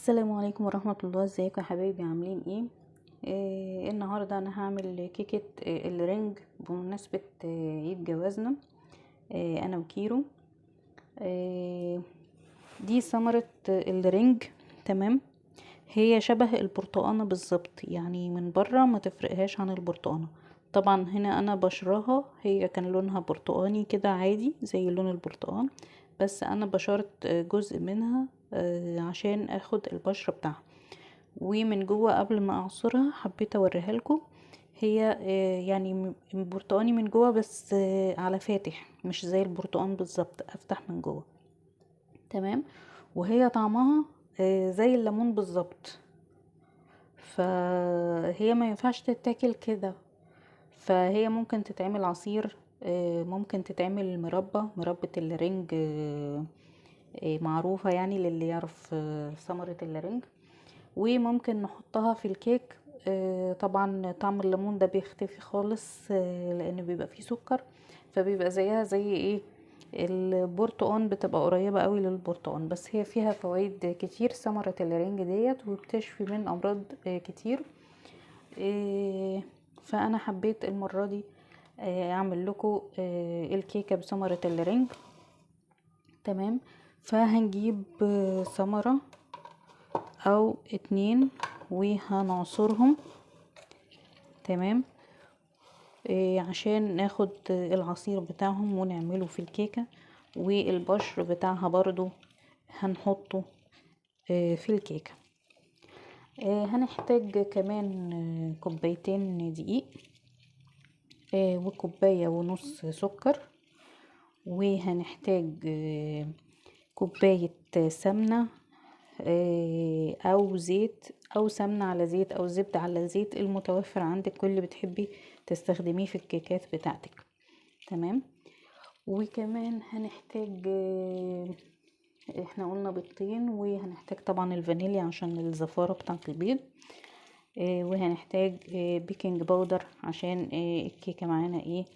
السلام عليكم ورحمة الله. ازيكم يا حبايبي؟ عاملين ايه؟ النهاردة انا هعمل كيكة الرنج بمناسبة عيد جوازنا، انا وكيرو. دي ثمرة الرنج. تمام. هي شبه البرتقانة بالظبط، يعني من بره ما تفرقهاش عن البرتقانة. طبعا هنا انا بشرها، هي كان لونها برتقاني كده عادي زي لون البرتقان، بس انا بشرت جزء منها عشان اخد البشرة بتاعها. ومن جوه قبل ما اعصرها حبيت اوريها لكم. هي يعني برتقاني من جوه، بس على فاتح، مش زي البرتقان بالظبط، افتح من جوه. تمام. وهي طعمها زي الليمون بالظبط، فهي ما ينفعش تتاكل كده. فهي ممكن تتعمل عصير، ممكن تتعمل مربى الرنج، معروفة يعني للي يعرف ثمرة الرنج. وممكن نحطها في الكيك. طبعا طعم الليمون ده بيختفي خالص، لان بيبقى فيه سكر، فبيبقى زيها زي ايه، البرتقان. بتبقى قريبة قوي للبرتقان، بس هي فيها فوائد كتير ثمرة الرنج ديت، وبتشفي من امراض كتير. فانا حبيت المرة دي اعمل لكم الكيكة بثمرة الرنج. تمام. فهنجيب ثمرة او 2 وهنعصرهم. تمام. عشان ناخد العصير بتاعهم ونعمله في الكيكة، والبشر بتاعها برضو هنحطه في الكيكة. هنحتاج كمان كوبايتين دقيق، وكوباية ونص سكر، وهنحتاج كوباية سمنة او زيت او سمنة على زيت او زبدة على زيت، المتوفر عندك، كل اللي بتحبي تستخدميه في الكيكات بتاعتك. تمام. وكمان هنحتاج احنا قلنا بيضتين، وهنحتاج طبعا الفانيليا عشان الزفارة بتاعة البيض، وهنحتاج بيكنج باودر عشان الكيكة معانا ايه،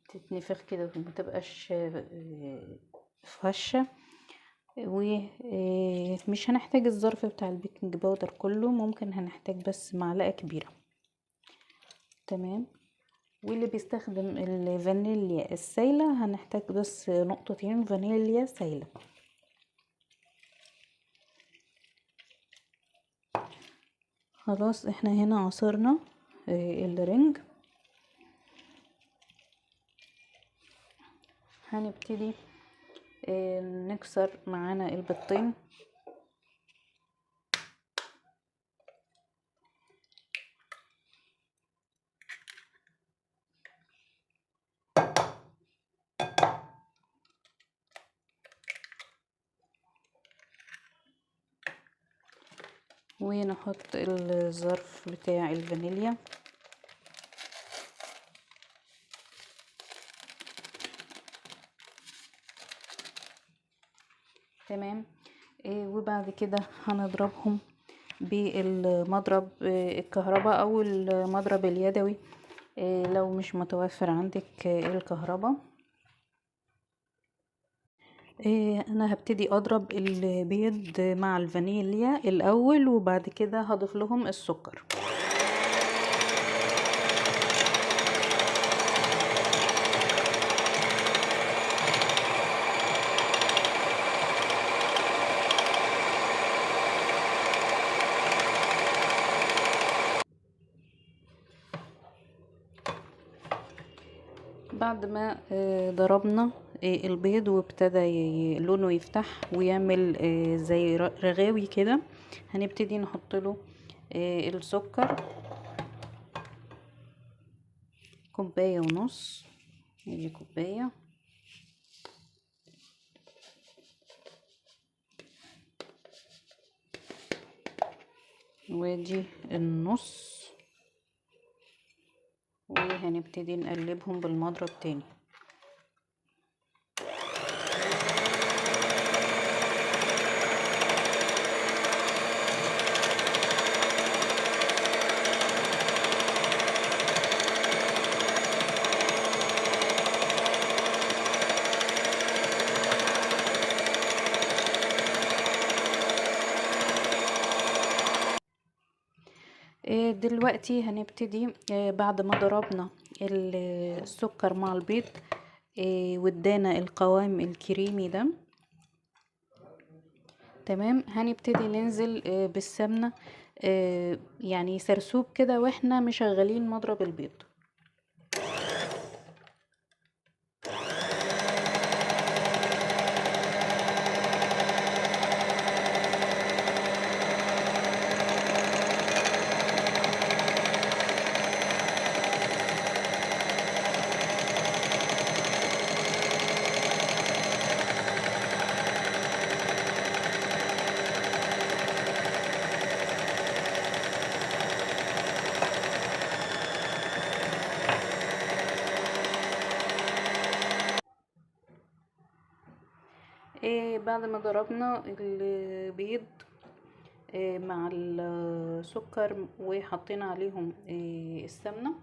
تتنفخ كده ومتبقاش فهشة. ومش هنحتاج الظرف بتاع البيكنج باودر كله، ممكن هنحتاج بس معلقة كبيرة. تمام. واللي بيستخدم الفانيليا السايلة هنحتاج بس نقطتين فانيليا سايلة. خلاص احنا هنا عصرنا الرنج. هنبتدي نكسر معانا البيضتين. ونحط الظرف بتاع الفانيليا. تمام. وبعد كده هنضربهم بالمضرب الكهرباء او المضرب اليدوي، لو مش متوفر عندك الكهرباء. انا هبتدي اضرب البيض مع الفانيليا الاول، وبعد كده هضيف لهم السكر. بعد ما ضربنا البيض وابتدى لونه يفتح ويعمل زي رغاوي كده، هنبتدي نحط له السكر، كوباية ونص. دي كوباية، ودي النص، وهنبتدي نقلبهم بالمضرب تاني. دلوقتي هنبتدي بعد ما ضربنا السكر مع البيض وادانا القوام الكريمي ده. تمام، هنبتدي ننزل بالسمنة يعني سرسوب كده واحنا مشغلين مضرب البيض. بعد ما ضربنا البيض مع السكر وحطينا عليهم السمنة،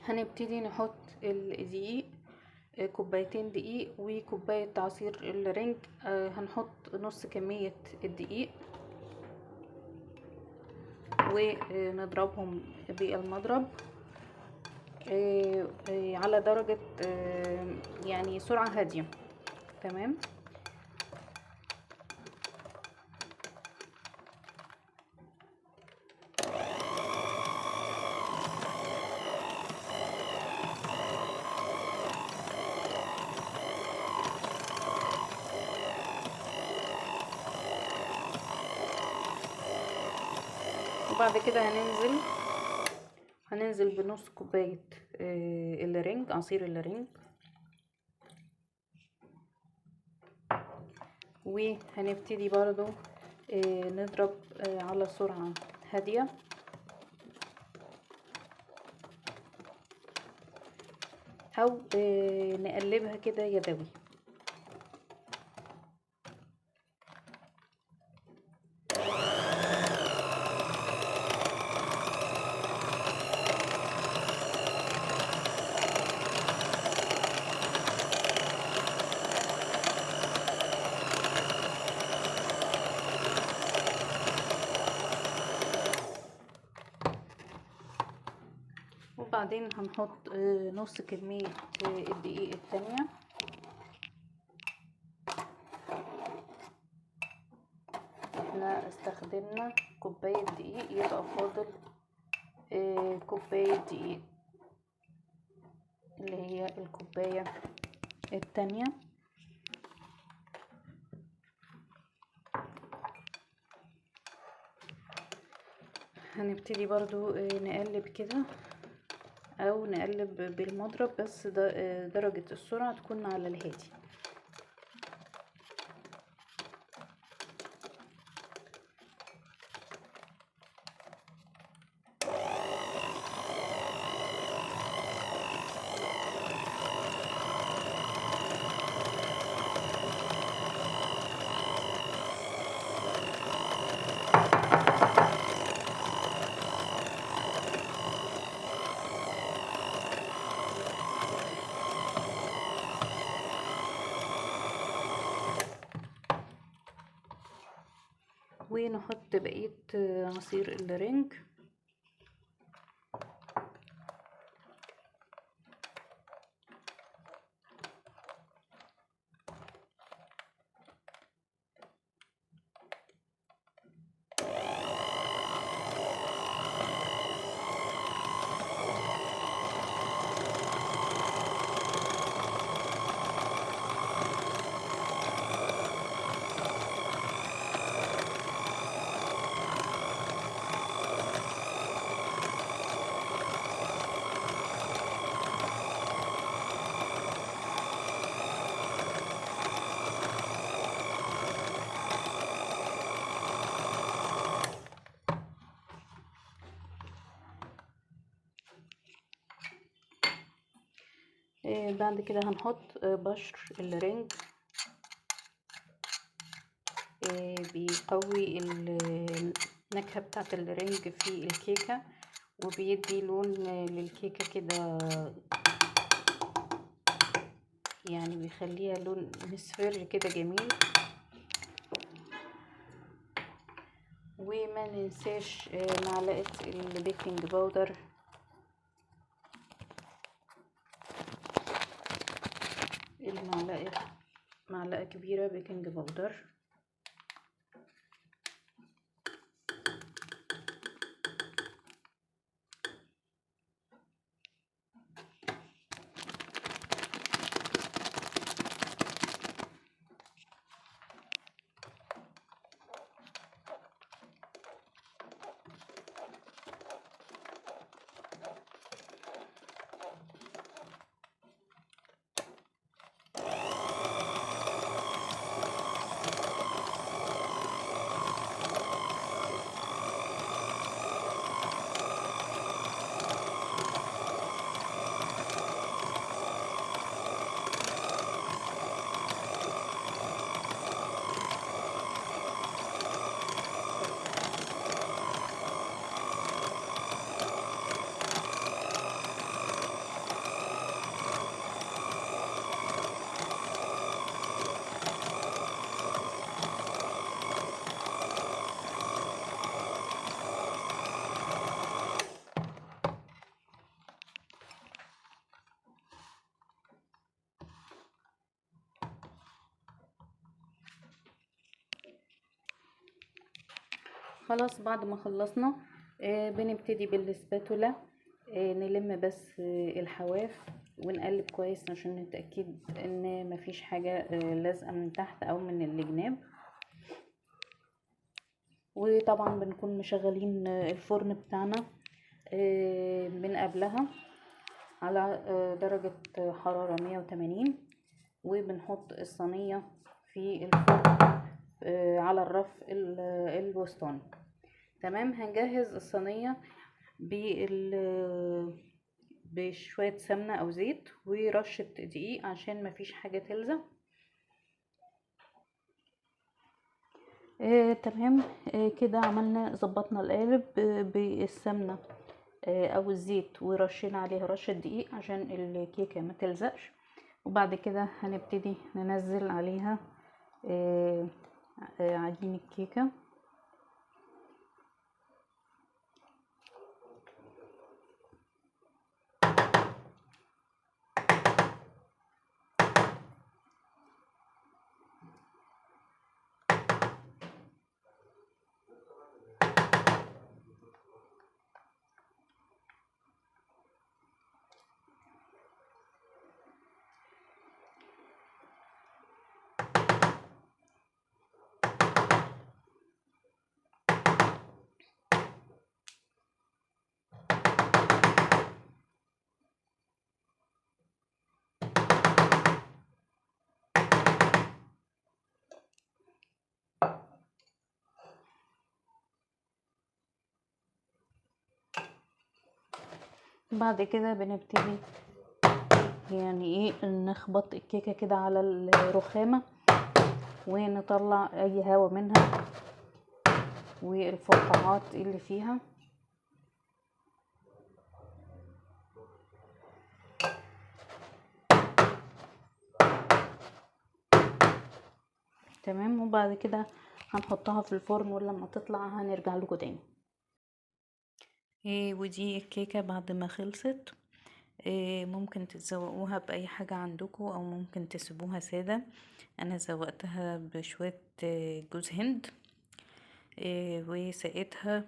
هنبتدي نحط الدقيق، كوبايتين دقيق وكوباية عصير الرنج. هنحط نص كمية الدقيق ونضربهم بالمضرب على درجة يعني سرعة هادية. تمام، وبعد كده هننزل بنص كوباية الرنج، عصير الرنج، وهنبتدي برضو نضرب على سرعة هادية. او نقلبها كده يدوي. وبعدين هنحط نص كمية الدقيق التانية، احنا استخدمنا كوباية دقيق، يبقى فاضل كوباية دقيق اللي هي الكوباية التانية. هنبتدي برضو نقلب كده او نقلب بالمضرب، بس درجة السرعة تكون على الهادي. ونحط بقية عصير الرنج. بعد كده هنحط بشر الرنج، بيقوي النكهة بتاعة الرنج في الكيكة، وبيدي لون للكيكة كده، يعني بيخليها لون مصفر كده جميل. وما ننساش معلقة البيكنج باودر، معلقة كبيرة بيكنج باودر. خلاص بعد ما خلصنا بنبتدي بالسباتولا نلم بس الحواف ونقلب كويس عشان نتأكد ان مفيش حاجة لازقة من تحت او من الجناب. وطبعا بنكون مشغلين الفرن بتاعنا من قبلها على درجة حرارة 180، وبنحط الصينية في الفرن على الرف الوسطاني. تمام. هنجهز الصينية بشوية سمنة او زيت ورشة دقيق عشان مفيش حاجة تلزق. تمام. كده عملنا ظبطنا القالب بالسمنة او الزيت ورشينا عليها رشة دقيق عشان الكيكة ما تلزقش. وبعد كده هنبتدي ننزل عليها عجين الكيكة. بعد كده بنبتدي يعني ايه نخبط الكيكة كده على الرخامة ونطلع اي هوا منها والفقاعات اللي فيها. تمام. وبعد كده هنحطها في الفرن ولما تطلع هنرجع لكم تاني. ودي الكيكة بعد ما خلصت. ممكن تتزوقوها بأي حاجة عندكم أو ممكن تسيبوها سادة. أنا زوقتها بشوية جوز هند وسقيتها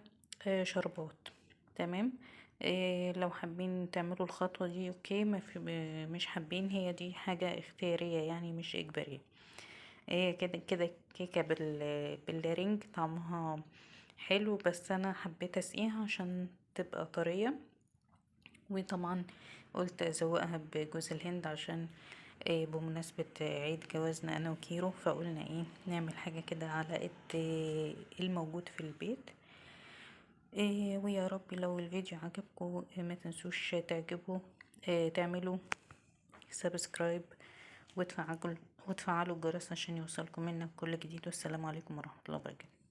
شربات. تمام. لو حابين تعملوا الخطوة دي اوكي، ما في مش حابين هي دي حاجة اختيارية يعني مش اجبارية. كده كده كيكة بالرنج طعمها حلو، بس انا حبيت اسقيها عشان تبقى طرية. وطبعا قلت ازوقها بجوز الهند عشان بمناسبة عيد جوازنا انا وكيرو، فقلنا ايه نعمل حاجة كده على قد الموجود في البيت. ويا رب لو الفيديو عجبكم ما تنسوش تعملوا سبسكرايب وتفعلوا الجرس عشان يوصلكم منا كل جديد. والسلام عليكم ورحمة الله وبركاته.